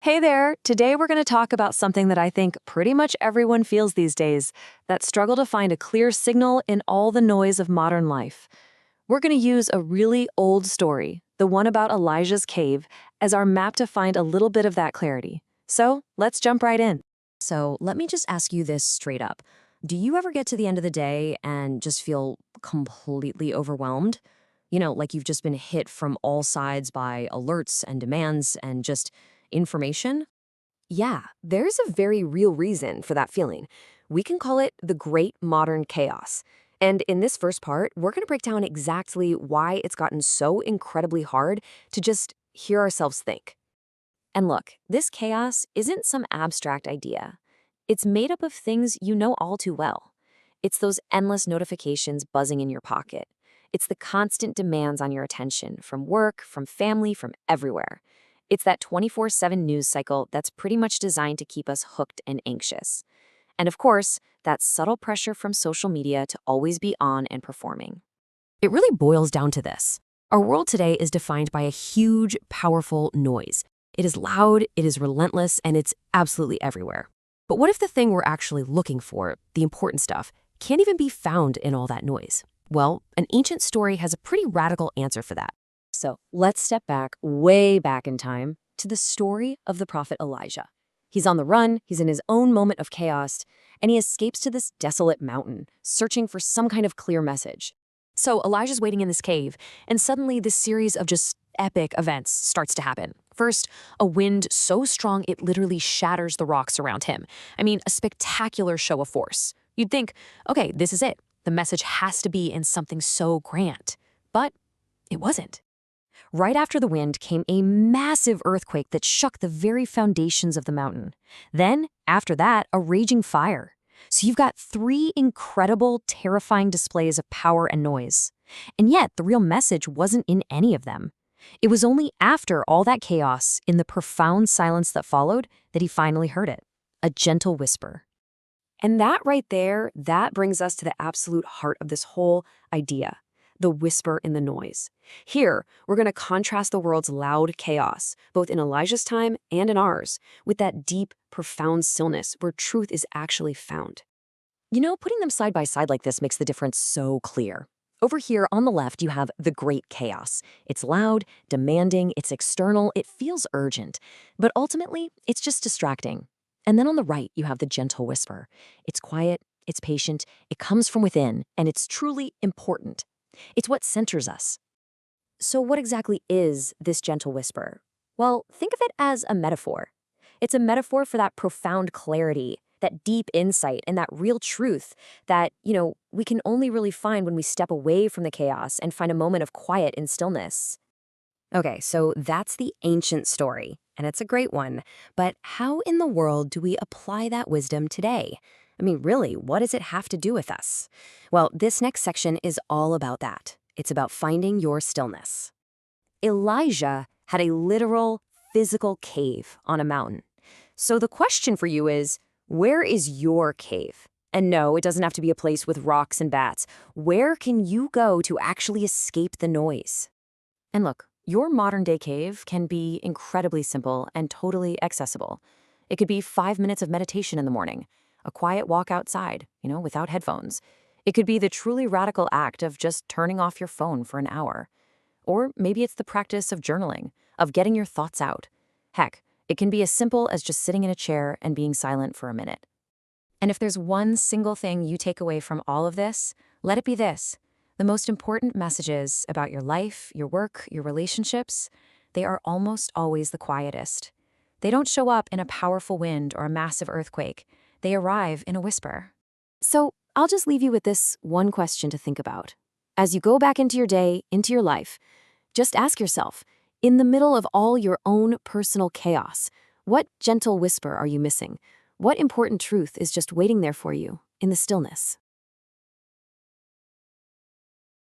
Hey there! Today we're going to talk about something that I think pretty much everyone feels these days, that struggle to find a clear signal in all the noise of modern life. We're going to use a really old story, the one about Elijah's cave, as our map to find a little bit of that clarity. So let's jump right in. So let me just ask you this straight up. Do you ever get to the end of the day and just feel completely overwhelmed? Like you've just been hit from all sides by alerts and demands and just information? Yeah, there's a very real reason for that feeling. We can call it the Great Modern Chaos. And in this first part, we're going to break down exactly why it's gotten so incredibly hard to just hear ourselves think. And look, this chaos isn't some abstract idea. It's made up of things you know all too well. It's those endless notifications buzzing in your pocket. It's the constant demands on your attention from work, from family, from everywhere. It's that 24/7 news cycle that's pretty much designed to keep us hooked and anxious. And of course, that subtle pressure from social media to always be on and performing. It really boils down to this. Our world today is defined by a huge, powerful noise. It is loud, it is relentless, and it's absolutely everywhere. But what if the thing we're actually looking for, the important stuff, can't even be found in all that noise? Well, an ancient story has a pretty radical answer for that. So let's step back, way back in time, to the story of the prophet Elijah. He's on the run, he's in his own moment of chaos, and he escapes to this desolate mountain, searching for some kind of clear message. So Elijah's waiting in this cave, and suddenly this series of just epic events starts to happen. First, a wind so strong it literally shatters the rocks around him. I mean, a spectacular show of force. You'd think, okay, this is it. The message has to be in something so grand. But it wasn't. Right after the wind came a massive earthquake that shook the very foundations of the mountain. Then, after that, a raging fire. So you've got three incredible, terrifying displays of power and noise. And yet, the real message wasn't in any of them. It was only after all that chaos, in the profound silence that followed, that he finally heard it. A gentle whisper. And that right there, that brings us to the absolute heart of this whole idea. The whisper in the noise. Here, we're going to contrast the world's loud chaos, both in Elijah's time and in ours, with that deep, profound stillness where truth is actually found. Putting them side by side like this makes the difference so clear. Over here on the left, you have the great chaos. It's loud, demanding, it's external, it feels urgent. But ultimately, it's just distracting. And then on the right, you have the gentle whisper. It's quiet, it's patient, it comes from within, and it's truly important. It's what centers us. So what exactly is this gentle whisper? Well, think of it as a metaphor. It's a metaphor for that profound clarity, that deep insight, and that real truth that, we can only really find when we step away from the chaos and find a moment of quiet and stillness. Okay, so that's the ancient story, and it's a great one. But how in the world do we apply that wisdom today? I mean, really, what does it have to do with us? Well, this next section is all about that. It's about finding your stillness. Elijah had a literal, physical cave on a mountain. So the question for you is, where is your cave? And no, it doesn't have to be a place with rocks and bats. Where can you go to actually escape the noise? And look, your modern-day cave can be incredibly simple and totally accessible. It could be 5 minutes of meditation in the morning, a quiet walk outside, without headphones. It could be the truly radical act of just turning off your phone for an hour. Or maybe it's the practice of journaling, of getting your thoughts out. Heck, it can be as simple as just sitting in a chair and being silent for a minute. And if there's one single thing you take away from all of this, let it be this. The most important messages about your life, your work, your relationships, they are almost always the quietest. They don't show up in a powerful wind or a massive earthquake. They arrive in a whisper. So I'll just leave you with this one question to think about. As you go back into your day, into your life, just ask yourself, in the middle of all your own personal chaos, what gentle whisper are you missing? What important truth is just waiting there for you in the stillness?